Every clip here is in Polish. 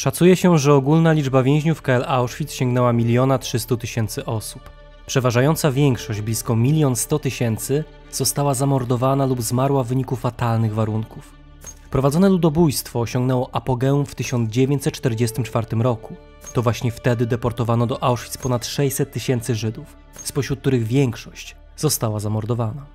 Szacuje się, że ogólna liczba więźniów KL Auschwitz sięgnęła 1 300 000 osób. Przeważająca większość, blisko 1 100 000, została zamordowana lub zmarła w wyniku fatalnych warunków. Wprowadzone ludobójstwo osiągnęło apogeum w 1944 roku. To właśnie wtedy deportowano do Auschwitz ponad 600 000 Żydów, spośród których większość została zamordowana.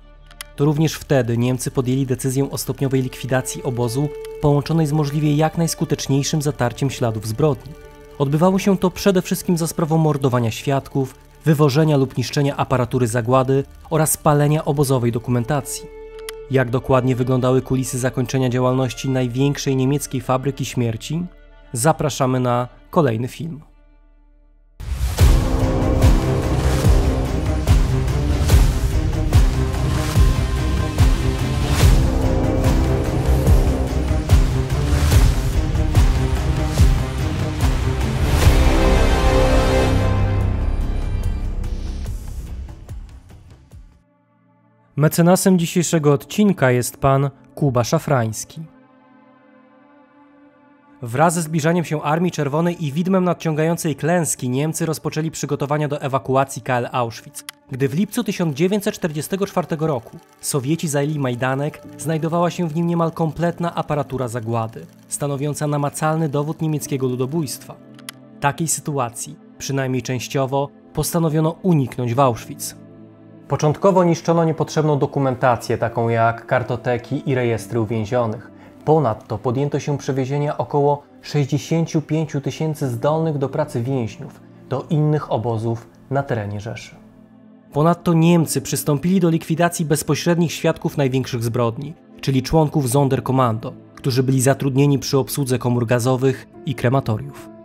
To również wtedy Niemcy podjęli decyzję o stopniowej likwidacji obozu połączonej z możliwie jak najskuteczniejszym zatarciem śladów zbrodni. Odbywało się to przede wszystkim za sprawą mordowania świadków, wywożenia lub niszczenia aparatury zagłady oraz palenia obozowej dokumentacji. Jak dokładnie wyglądały kulisy zakończenia działalności największej niemieckiej fabryki śmierci? Zapraszamy na kolejny film. Mecenasem dzisiejszego odcinka jest pan Kuba Szafrański. Wraz ze zbliżaniem się Armii Czerwonej i widmem nadciągającej klęski Niemcy rozpoczęli przygotowania do ewakuacji KL Auschwitz. Gdy w lipcu 1944 roku Sowieci zajęli Majdanek, znajdowała się w nim niemal kompletna aparatura zagłady, stanowiąca namacalny dowód niemieckiego ludobójstwa. Takiej sytuacji, przynajmniej częściowo, postanowiono uniknąć w Auschwitz. Początkowo niszczono niepotrzebną dokumentację, taką jak kartoteki i rejestry uwięzionych. Ponadto podjęto się przewiezienia około 65 000 zdolnych do pracy więźniów do innych obozów na terenie Rzeszy. Ponadto Niemcy przystąpili do likwidacji bezpośrednich świadków największych zbrodni, czyli członków Sonderkommando, którzy byli zatrudnieni przy obsłudze komór gazowych i krematoriów.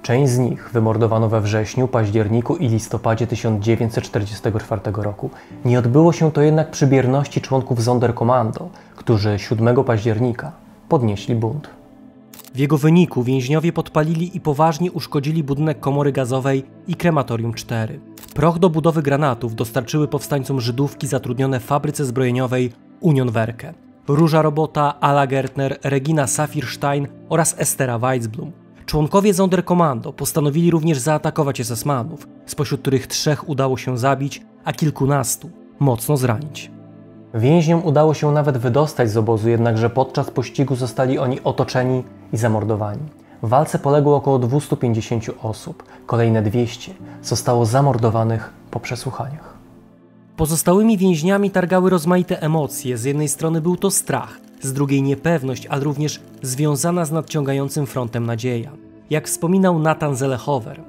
Część z nich wymordowano we wrześniu, październiku i listopadzie 1944 roku. Nie odbyło się to jednak przy bierności członków Sonderkommando, którzy 7 października podnieśli bunt. W jego wyniku więźniowie podpalili i poważnie uszkodzili budynek komory gazowej i krematorium 4. Proch do budowy granatów dostarczyły powstańcom Żydówki zatrudnione w fabryce zbrojeniowej Union Werke. Róża Robota, Ala Gertner, Regina Safir-Stein oraz Estera Weizblum. Członkowie Sonderkommando postanowili również zaatakować SS-manów, spośród których 3 udało się zabić, a kilkunastu mocno zranić. Więźniom udało się nawet wydostać z obozu, jednakże podczas pościgu zostali oni otoczeni i zamordowani. W walce poległo około 250 osób, kolejne 200 zostało zamordowanych po przesłuchaniach. Pozostałymi więźniami targały rozmaite emocje. Z jednej strony był to strach, z drugiej niepewność, ale również związana z nadciągającym frontem nadzieja. Jak wspominał Nathan Zelehover,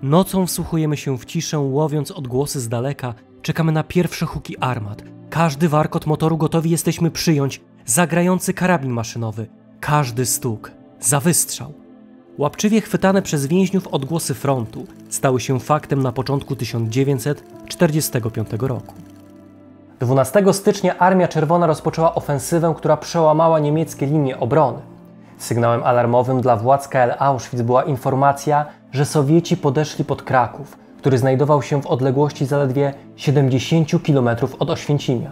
nocą wsłuchujemy się w ciszę, łowiąc odgłosy z daleka, czekamy na pierwsze huki armat. Każdy warkot motoru gotowi jesteśmy przyjąć, zagrający karabin maszynowy, każdy stuk, za wystrzał. Łapczywie chwytane przez więźniów odgłosy frontu stały się faktem na początku 1945 roku. 12 stycznia Armia Czerwona rozpoczęła ofensywę, która przełamała niemieckie linie obrony. Sygnałem alarmowym dla władz KL Auschwitz była informacja, że Sowieci podeszli pod Kraków, który znajdował się w odległości zaledwie 70 km od Oświęcimia.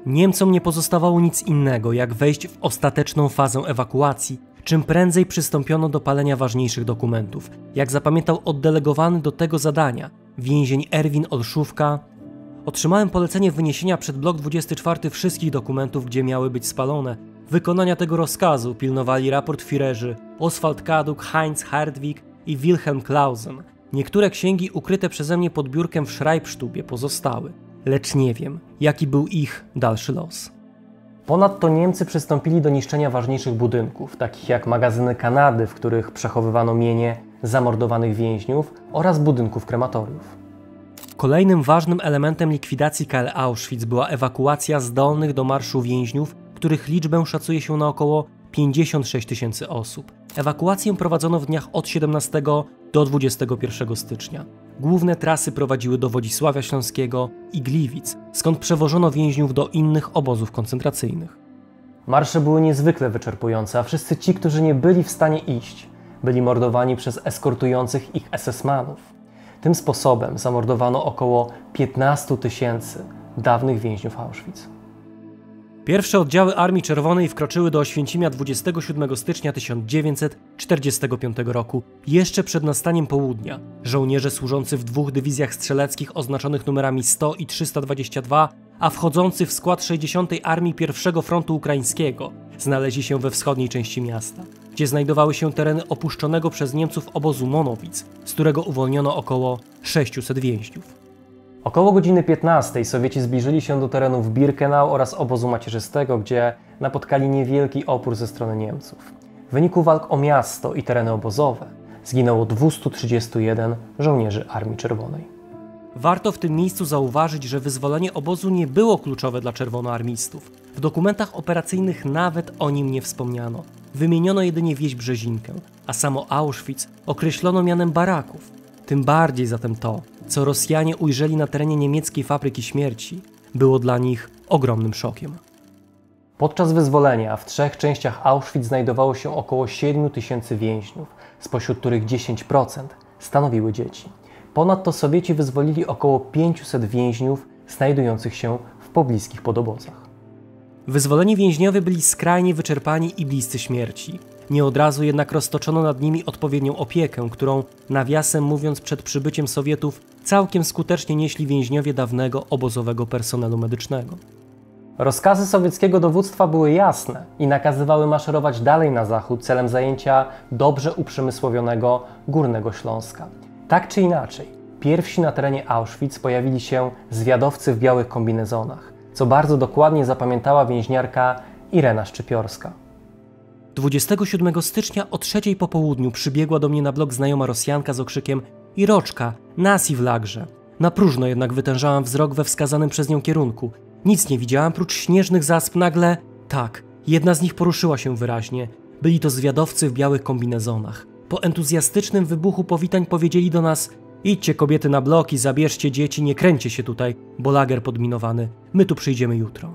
Niemcom nie pozostawało nic innego, jak wejść w ostateczną fazę ewakuacji, czym prędzej przystąpiono do palenia ważniejszych dokumentów. Jak zapamiętał oddelegowany do tego zadania więzień Erwin Olszówka, otrzymałem polecenie wyniesienia przed blok 24 wszystkich dokumentów, gdzie miały być spalone. Wykonania tego rozkazu pilnowali raport Führerzy Oswald Kaduk, Heinz Hartwig i Wilhelm Clausen. Niektóre księgi ukryte przeze mnie pod biurkiem w Schreibstubie pozostały, lecz nie wiem, jaki był ich dalszy los. Ponadto Niemcy przystąpili do niszczenia ważniejszych budynków, takich jak magazyny Kanady, w których przechowywano mienie zamordowanych więźniów, oraz budynków krematoriów. Kolejnym ważnym elementem likwidacji KL Auschwitz była ewakuacja zdolnych do marszu więźniów, których liczbę szacuje się na około 56 000 osób. Ewakuację prowadzono w dniach od 17 do 21 stycznia. Główne trasy prowadziły do Wodzisławia Śląskiego i Gliwic, skąd przewożono więźniów do innych obozów koncentracyjnych. Marsze były niezwykle wyczerpujące, a wszyscy ci, którzy nie byli w stanie iść, byli mordowani przez eskortujących ich SS-manów. Tym sposobem zamordowano około 15 000 dawnych więźniów Auschwitz. Pierwsze oddziały Armii Czerwonej wkroczyły do Oświęcimia 27 stycznia 1945 roku, jeszcze przed nastaniem południa. Żołnierze służący w 2 dywizjach strzeleckich oznaczonych numerami 100 i 322, a wchodzący w skład 60. Armii I Frontu Ukraińskiego, znaleźli się we wschodniej części miasta, gdzie znajdowały się tereny opuszczonego przez Niemców obozu Monowic, z którego uwolniono około 600 więźniów. Około godziny 15 Sowieci zbliżyli się do terenów Birkenau oraz obozu macierzystego, gdzie napotkali niewielki opór ze strony Niemców. W wyniku walk o miasto i tereny obozowe zginęło 231 żołnierzy Armii Czerwonej. Warto w tym miejscu zauważyć, że wyzwolenie obozu nie było kluczowe dla czerwonoarmistów. W dokumentach operacyjnych nawet o nim nie wspomniano. Wymieniono jedynie wieś Brzezinkę, a samo Auschwitz określono mianem baraków. Tym bardziej zatem to, co Rosjanie ujrzeli na terenie niemieckiej fabryki śmierci, było dla nich ogromnym szokiem. Podczas wyzwolenia w 3 częściach Auschwitz znajdowało się około 7 000 więźniów, spośród których 10% stanowiły dzieci. Ponadto Sowieci wyzwolili około 500 więźniów znajdujących się w pobliskich podobozach. Wyzwoleni więźniowie byli skrajnie wyczerpani i bliscy śmierci. Nie od razu jednak roztoczono nad nimi odpowiednią opiekę, którą, nawiasem mówiąc, przed przybyciem Sowietów całkiem skutecznie nieśli więźniowie dawnego obozowego personelu medycznego. Rozkazy sowieckiego dowództwa były jasne i nakazywały maszerować dalej na zachód celem zajęcia dobrze uprzemysłowionego Górnego Śląska. Tak czy inaczej, pierwsi na terenie Auschwitz pojawili się zwiadowcy w białych kombinezonach, co bardzo dokładnie zapamiętała więźniarka Irena Szczypiorska. 27 stycznia o 3 po południu przybiegła do mnie na blok znajoma Rosjanka z okrzykiem „Iroczka, nasi w lagrze”. Na próżno jednak wytężałam wzrok we wskazanym przez nią kierunku. Nic nie widziałam prócz śnieżnych zasp. Nagle, tak, jedna z nich poruszyła się wyraźnie. Byli to zwiadowcy w białych kombinezonach. Po entuzjastycznym wybuchu powitań powiedzieli do nas: „Idźcie kobiety na blok i zabierzcie dzieci, nie kręćcie się tutaj, bo lager podminowany. My tu przyjdziemy jutro”.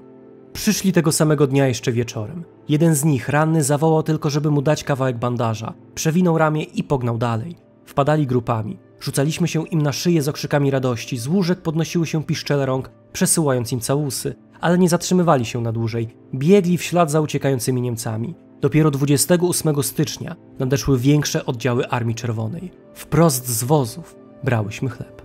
Przyszli tego samego dnia jeszcze wieczorem. Jeden z nich, ranny, zawołał tylko, żeby mu dać kawałek bandaża. Przewinął ramię i pognał dalej. Wpadali grupami. Rzucaliśmy się im na szyję z okrzykami radości. Z łóżek podnosiły się piszczele rąk, przesyłając im całusy. Ale nie zatrzymywali się na dłużej. Biegli w ślad za uciekającymi Niemcami. Dopiero 28 stycznia nadeszły większe oddziały Armii Czerwonej. Wprost z wozów brałyśmy chleb.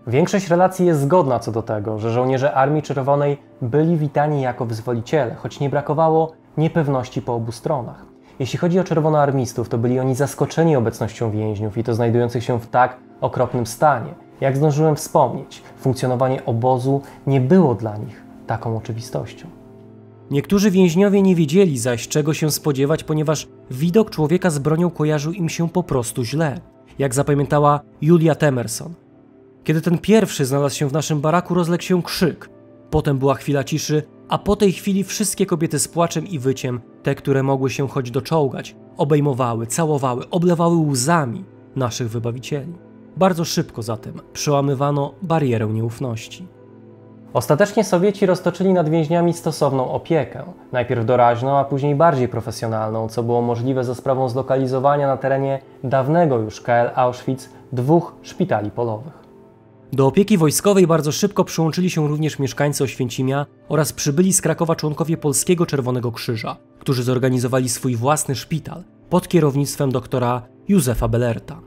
Większość relacji jest zgodna co do tego, że żołnierze Armii Czerwonej byli witani jako wyzwoliciele, choć nie brakowało niepewności po obu stronach. Jeśli chodzi o czerwonoarmistów, to byli oni zaskoczeni obecnością więźniów i to znajdujących się w tak okropnym stanie. Jak zdążyłem wspomnieć, funkcjonowanie obozu nie było dla nich taką oczywistością. Niektórzy więźniowie nie wiedzieli zaś, czego się spodziewać, ponieważ widok człowieka z bronią kojarzył im się po prostu źle, jak zapamiętała Julia Temerson. Kiedy ten pierwszy znalazł się w naszym baraku, rozległ się krzyk. Potem była chwila ciszy, a po tej chwili wszystkie kobiety z płaczem i wyciem, te, które mogły się choć doczołgać, obejmowały, całowały, oblewały łzami naszych wybawicieli. Bardzo szybko zatem przełamywano barierę nieufności. Ostatecznie Sowieci roztoczyli nad więźniami stosowną opiekę, najpierw doraźną, a później bardziej profesjonalną, co było możliwe za sprawą zlokalizowania na terenie dawnego już KL Auschwitz 2 szpitali polowych. Do opieki wojskowej bardzo szybko przyłączyli się również mieszkańcy Oświęcimia oraz przybyli z Krakowa członkowie Polskiego Czerwonego Krzyża, którzy zorganizowali swój własny szpital pod kierownictwem doktora Józefa Bellerta.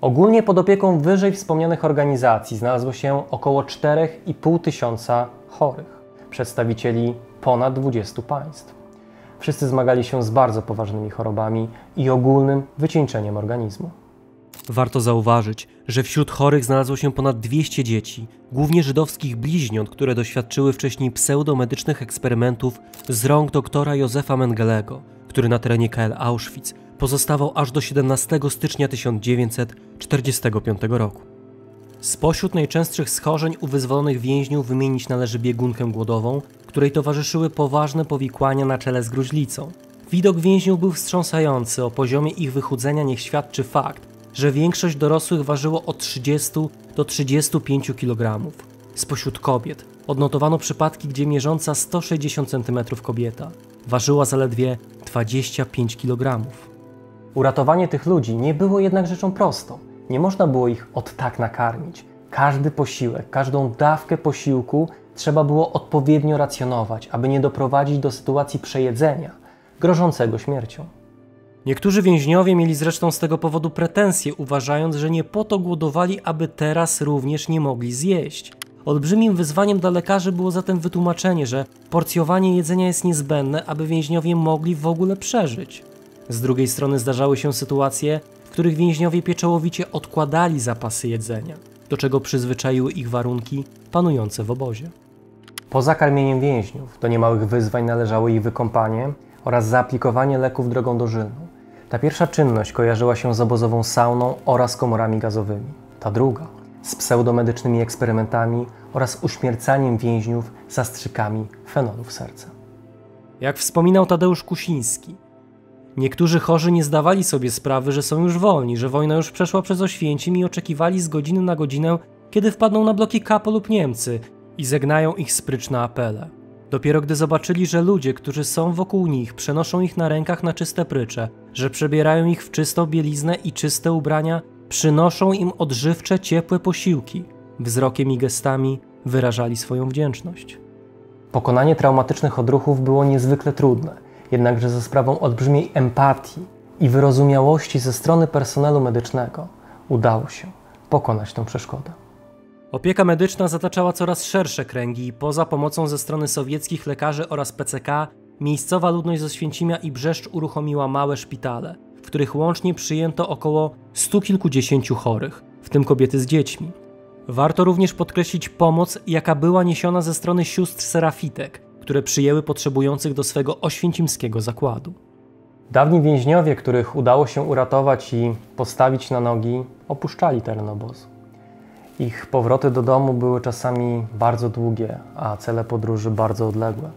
Ogólnie pod opieką wyżej wspomnianych organizacji znalazło się około 4,5 tysiąca chorych, przedstawicieli ponad 20 państw. Wszyscy zmagali się z bardzo poważnymi chorobami i ogólnym wycieńczeniem organizmu. Warto zauważyć, że wśród chorych znalazło się ponad 200 dzieci, głównie żydowskich bliźniąt, które doświadczyły wcześniej pseudomedycznych eksperymentów z rąk doktora Józefa Mengelego, który na terenie KL Auschwitz pozostawał aż do 17 stycznia 1945 roku. Spośród najczęstszych schorzeń u wyzwolonych więźniów wymienić należy biegunkę głodową, której towarzyszyły poważne powikłania na czele z gruźlicą. Widok więźniów był wstrząsający, o poziomie ich wychudzenia niech świadczy fakt, że większość dorosłych ważyło od 30 do 35 kg. Spośród kobiet odnotowano przypadki, gdzie mierząca 160 cm kobieta ważyła zaledwie 25 kg. Uratowanie tych ludzi nie było jednak rzeczą prostą. Nie można było ich od tak nakarmić. Każdy posiłek, każdą dawkę posiłku trzeba było odpowiednio racjonować, aby nie doprowadzić do sytuacji przejedzenia, grożącego śmiercią. Niektórzy więźniowie mieli zresztą z tego powodu pretensje, uważając, że nie po to głodowali, aby teraz również nie mogli zjeść. Olbrzymim wyzwaniem dla lekarzy było zatem wytłumaczenie, że porcjowanie jedzenia jest niezbędne, aby więźniowie mogli w ogóle przeżyć. Z drugiej strony zdarzały się sytuacje, w których więźniowie pieczołowicie odkładali zapasy jedzenia, do czego przyzwyczaiły ich warunki panujące w obozie. Poza karmieniem więźniów do niemałych wyzwań należało ich wykąpanie oraz zaaplikowanie leków drogą dożylną. Ta pierwsza czynność kojarzyła się z obozową sauną oraz komorami gazowymi. Ta druga z pseudomedycznymi eksperymentami oraz uśmiercaniem więźniów zastrzykami fenolu w serce. Jak wspominał Tadeusz Kusiński, niektórzy chorzy nie zdawali sobie sprawy, że są już wolni, że wojna już przeszła przez Oświęcim i oczekiwali z godziny na godzinę, kiedy wpadną na bloki Kapo lub Niemcy i zegnają ich spryczne apele. Dopiero gdy zobaczyli, że ludzie, którzy są wokół nich, przenoszą ich na rękach na czyste prycze, że przebierają ich w czystą bieliznę i czyste ubrania, przynoszą im odżywcze, ciepłe posiłki, wzrokiem i gestami wyrażali swoją wdzięczność. Pokonanie traumatycznych odruchów było niezwykle trudne, jednakże za sprawą olbrzymiej empatii i wyrozumiałości ze strony personelu medycznego udało się pokonać tę przeszkodę. Opieka medyczna zataczała coraz szersze kręgi i poza pomocą ze strony sowieckich lekarzy oraz PCK, miejscowa ludność z Oświęcimia i Brzeszcz uruchomiła małe szpitale, w których łącznie przyjęto około 100 kilkudziesięciu chorych, w tym kobiety z dziećmi. Warto również podkreślić pomoc, jaka była niesiona ze strony sióstr serafitek, które przyjęły potrzebujących do swego oświęcimskiego zakładu. Dawni więźniowie, których udało się uratować i postawić na nogi, opuszczali teren obozu. Ich powroty do domu były czasami bardzo długie, a cele podróży bardzo odległe.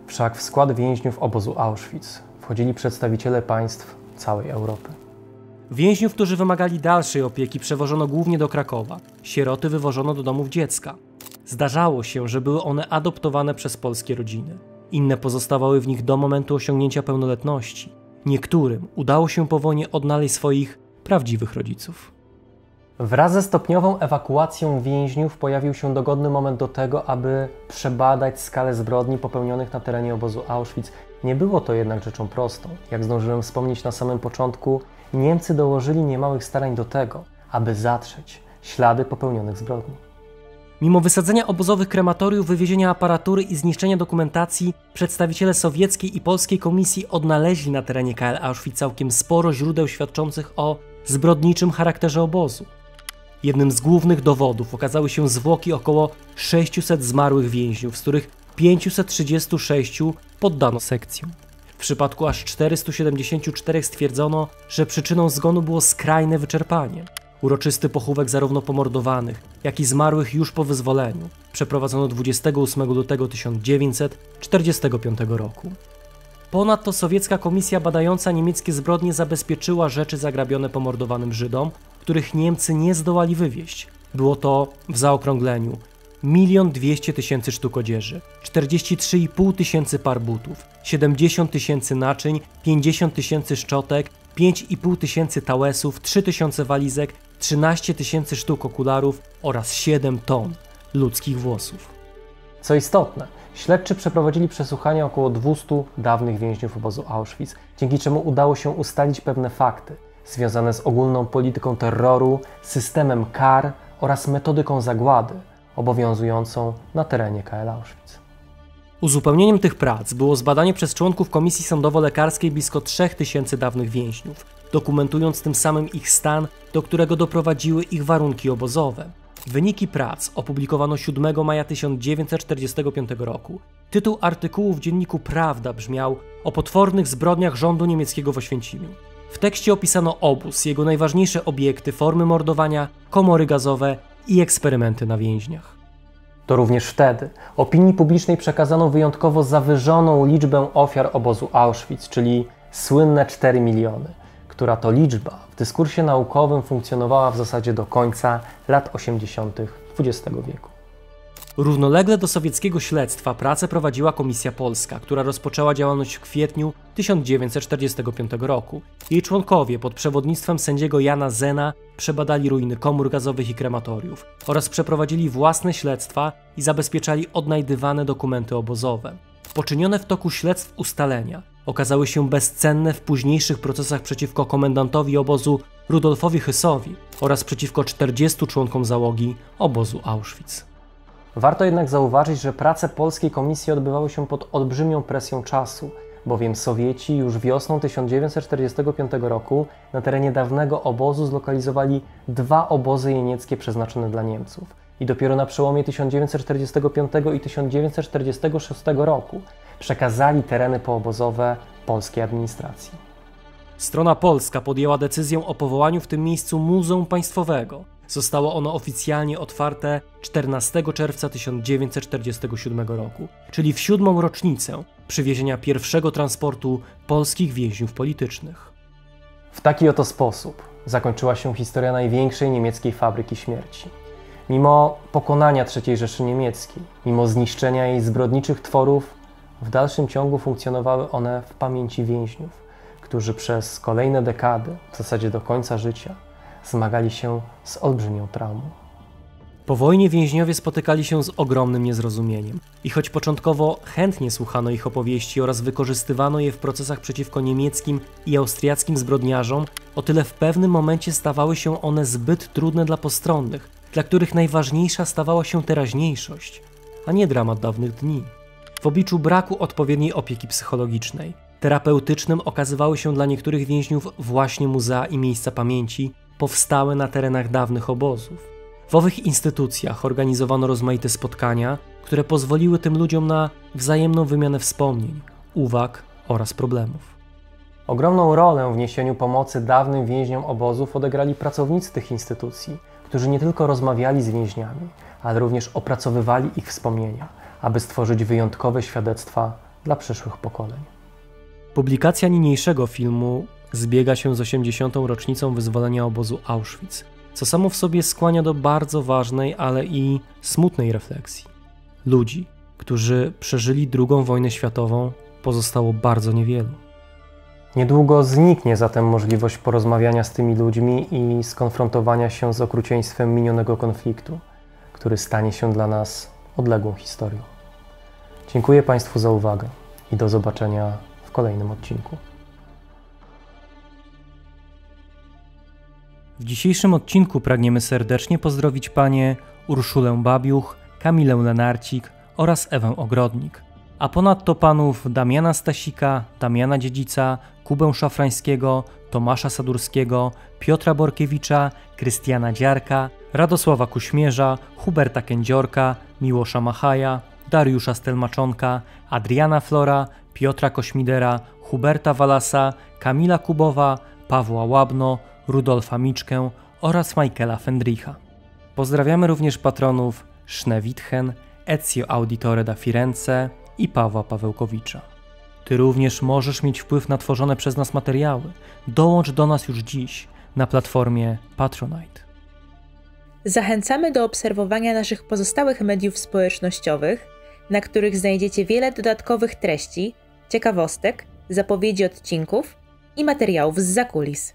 Wszak w skład więźniów obozu Auschwitz wchodzili przedstawiciele państw całej Europy. Więźniów, którzy wymagali dalszej opieki, przewożono głównie do Krakowa. Sieroty wywożono do domów dziecka. Zdarzało się, że były one adoptowane przez polskie rodziny. Inne pozostawały w nich do momentu osiągnięcia pełnoletności. Niektórym udało się po wojnie odnaleźć swoich prawdziwych rodziców. Wraz ze stopniową ewakuacją więźniów pojawił się dogodny moment do tego, aby przebadać skalę zbrodni popełnionych na terenie obozu Auschwitz. Nie było to jednak rzeczą prostą. Jak zdążyłem wspomnieć na samym początku, Niemcy dołożyli niemałych starań do tego, aby zatrzeć ślady popełnionych zbrodni. Mimo wysadzenia obozowych krematoriów, wywiezienia aparatury i zniszczenia dokumentacji, przedstawiciele sowieckiej i polskiej komisji odnaleźli na terenie KL Auschwitz całkiem sporo źródeł świadczących o zbrodniczym charakterze obozu. Jednym z głównych dowodów okazały się zwłoki około 600 zmarłych więźniów, z których 536 poddano sekcjom. W przypadku aż 474 stwierdzono, że przyczyną zgonu było skrajne wyczerpanie. Uroczysty pochówek zarówno pomordowanych, jak i zmarłych już po wyzwoleniu przeprowadzono 28 lutego 1945 roku. Ponadto sowiecka komisja badająca niemieckie zbrodnie zabezpieczyła rzeczy zagrabione pomordowanym Żydom, których Niemcy nie zdołali wywieźć. Było to, w zaokrągleniu, 1 200 000 sztuk odzieży, 43,5 tysięcy par butów, 70 000 naczyń, 50 000 szczotek, 5,5 tysięcy tałesów, 3 tysiące walizek, 13 000 sztuk okularów oraz 7 ton ludzkich włosów. Co istotne, śledczy przeprowadzili przesłuchania około 200 dawnych więźniów obozu Auschwitz, dzięki czemu udało się ustalić pewne fakty związane z ogólną polityką terroru, systemem kar oraz metodyką zagłady obowiązującą na terenie KL Auschwitz. Uzupełnieniem tych prac było zbadanie przez członków komisji sądowo-lekarskiej blisko 3000 dawnych więźniów, dokumentując tym samym ich stan, do którego doprowadziły ich warunki obozowe. Wyniki prac opublikowano 7 maja 1945 roku. Tytuł artykułu w dzienniku Prawda brzmiał „O potwornych zbrodniach rządu niemieckiego w Oświęcimiu”. W tekście opisano obóz, jego najważniejsze obiekty, formy mordowania, komory gazowe i eksperymenty na więźniach. To również wtedy opinii publicznej przekazano wyjątkowo zawyżoną liczbę ofiar obozu Auschwitz, czyli słynne 4 miliony, która to liczba w dyskursie naukowym funkcjonowała w zasadzie do końca lat 80. XX wieku. Równolegle do sowieckiego śledztwa pracę prowadziła Komisja Polska, która rozpoczęła działalność w kwietniu 1945 roku. Jej członkowie pod przewodnictwem sędziego Jana Zena przebadali ruiny komór gazowych i krematoriów oraz przeprowadzili własne śledztwa i zabezpieczali odnajdywane dokumenty obozowe. Poczynione w toku śledztw ustalenia okazały się bezcenne w późniejszych procesach przeciwko komendantowi obozu Rudolfowi Hyssowi oraz przeciwko 40 członkom załogi obozu Auschwitz. Warto jednak zauważyć, że prace polskiej komisji odbywały się pod olbrzymią presją czasu, bowiem Sowieci już wiosną 1945 roku na terenie dawnego obozu zlokalizowali 2 obozy jenieckie przeznaczone dla Niemców i dopiero na przełomie 1945 i 1946 roku przekazali tereny poobozowe polskiej administracji. Strona polska podjęła decyzję o powołaniu w tym miejscu Muzeum Państwowego. Zostało ono oficjalnie otwarte 14 czerwca 1947 roku, czyli w 7. rocznicę przywiezienia pierwszego transportu polskich więźniów politycznych. W taki oto sposób zakończyła się historia największej niemieckiej fabryki śmierci. Mimo pokonania III Rzeszy Niemieckiej, mimo zniszczenia jej zbrodniczych tworów, w dalszym ciągu funkcjonowały one w pamięci więźniów, którzy przez kolejne dekady, w zasadzie do końca życia, zmagali się z olbrzymią traumą. Po wojnie więźniowie spotykali się z ogromnym niezrozumieniem i choć początkowo chętnie słuchano ich opowieści oraz wykorzystywano je w procesach przeciwko niemieckim i austriackim zbrodniarzom, o tyle w pewnym momencie stawały się one zbyt trudne dla postronnych, dla których najważniejsza stawała się teraźniejszość, a nie dramat dawnych dni. W obliczu braku odpowiedniej opieki psychologicznej, terapeutycznym okazywały się dla niektórych więźniów właśnie muzea i miejsca pamięci powstałe na terenach dawnych obozów. W owych instytucjach organizowano rozmaite spotkania, które pozwoliły tym ludziom na wzajemną wymianę wspomnień, uwag oraz problemów. Ogromną rolę w niesieniu pomocy dawnym więźniom obozów odegrali pracownicy tych instytucji, którzy nie tylko rozmawiali z więźniami, ale również opracowywali ich wspomnienia, aby stworzyć wyjątkowe świadectwa dla przyszłych pokoleń. Publikacja niniejszego filmu zbiega się z 80. rocznicą wyzwolenia obozu Auschwitz, co samo w sobie skłania do bardzo ważnej, ale i smutnej refleksji. Ludzi, którzy przeżyli II wojnę światową, pozostało bardzo niewielu. Niedługo zniknie zatem możliwość porozmawiania z tymi ludźmi i skonfrontowania się z okrucieństwem minionego konfliktu, który stanie się dla nas odległą historią. Dziękuję Państwu za uwagę i do zobaczenia w kolejnym odcinku. W dzisiejszym odcinku pragniemy serdecznie pozdrowić panie Urszulę Babiuch, Kamilę Lenarcik oraz Ewę Ogrodnik, a ponadto panów Damiana Stasika, Damiana Dziedzica, Kubę Szafrańskiego, Tomasza Sadurskiego, Piotra Borkiewicza, Krystiana Dziarka, Radosława Kuśmierza, Huberta Kędziorka, Miłosza Machaja, Dariusza Stelmaczonka, Adriana Flora, Piotra Kośmidera, Huberta Walasa, Kamila Kubowa, Pawła Łabno, Rudolfa Miczkę oraz Michaela Fendricha. Pozdrawiamy również patronów Schnewitchen, Ezio Auditore da Firenze i Pawła Pawełkowicza. Ty również możesz mieć wpływ na tworzone przez nas materiały. Dołącz do nas już dziś na platformie Patronite. Zachęcamy do obserwowania naszych pozostałych mediów społecznościowych, na których znajdziecie wiele dodatkowych treści, ciekawostek, zapowiedzi odcinków i materiałów zza kulis.